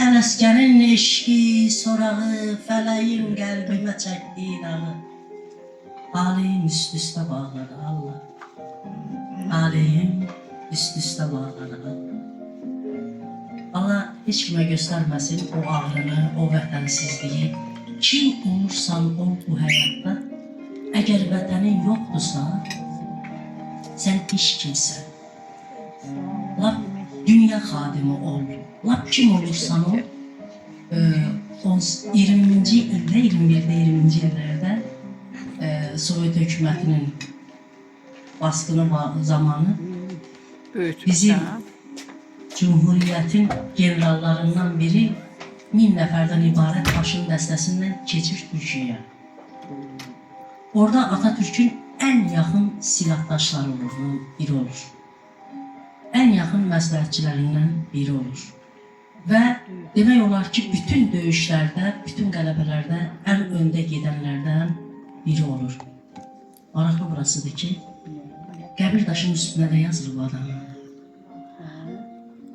Ələskənin eşqi, sorağı, fələyin qəlbimə çəkdiyi dağı. Aleyhim üst-üstə bağladı Allah. Aleyhim üst-üstə bağladı Allah. Allah heç kimə göstərməsin o ağrını, o vətənsizliyi. Kim olursan ol bu həyatda, əgər vətənin yoxdursa, sən heç kimsən. Lap dünya xadimi ol. Lap kim olursan ol. 20-ci ildə, 21-ci illərdə Sovet hökumətinin baskını zamanı bizim Cumhuriyyətin generallarından biri 1000 nəfərdən ibarət başın dəstəsindən keçir Türkiyəyə. Orada Atatürk'ün ən yaxın silahdaşlarından biri olur. Ən yaxın məsləhətçilərindən biri olur. Və demək olar ki, bütün döyüşlərdə, bütün qələbələrdə ən öndə gedənlərdən biri olur. Maraqlı burasıdır ki, qəbir daşının üstünə də yazılır bu adamın.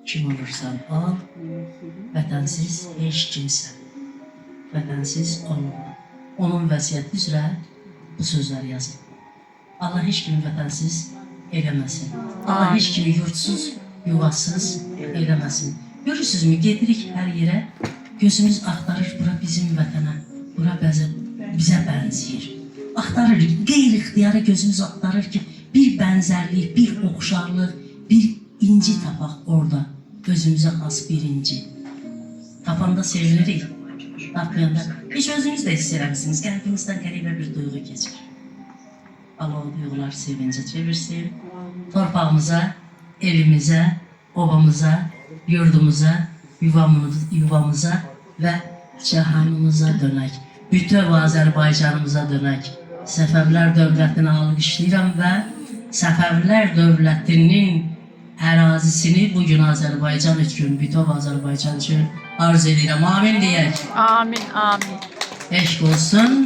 Kim olursan ol, vətənsiz heç kimsən. Vətənsiz olma. Onun vəsiyyəti üzrə bu sözlər yazılır. Allah heç kimi vətənsiz eləməsin. Allah heç kimi yurtsuz, yuvasız eləməsin. Görürsünüzmü, gedirik hər yerə, gözümüz axtarır bura bizim vətənə, bura bizə bənzəyir. Axtarır, qeyri-ixtiyarı gözümüz axtarır ki, bir bənzərlik, bir oxşarlıq, bir inci tapaq orada. Özümüzə xas bir inci. Tapanda sevinirik, tapmayanda heç özünüz də hiss eləmişsiniz, qəlbinizdən qəribə bir duyğu keçir. Allah o duyğular sevincə çevirsin. Torpağımıza, evimizə, obamıza, yurdumuza, yuvamıza və cahanımıza dönək. Bütöv Azərbaycanımıza dönək. Səfəvilər dövlətini alqışlayıram və Səfəvilər dövlətinin ərazisini bugün Azərbaycan üçün, bütöv Azərbaycan üçün arz edirəm. Amin deyək. Amin, amin. Eşq olsun.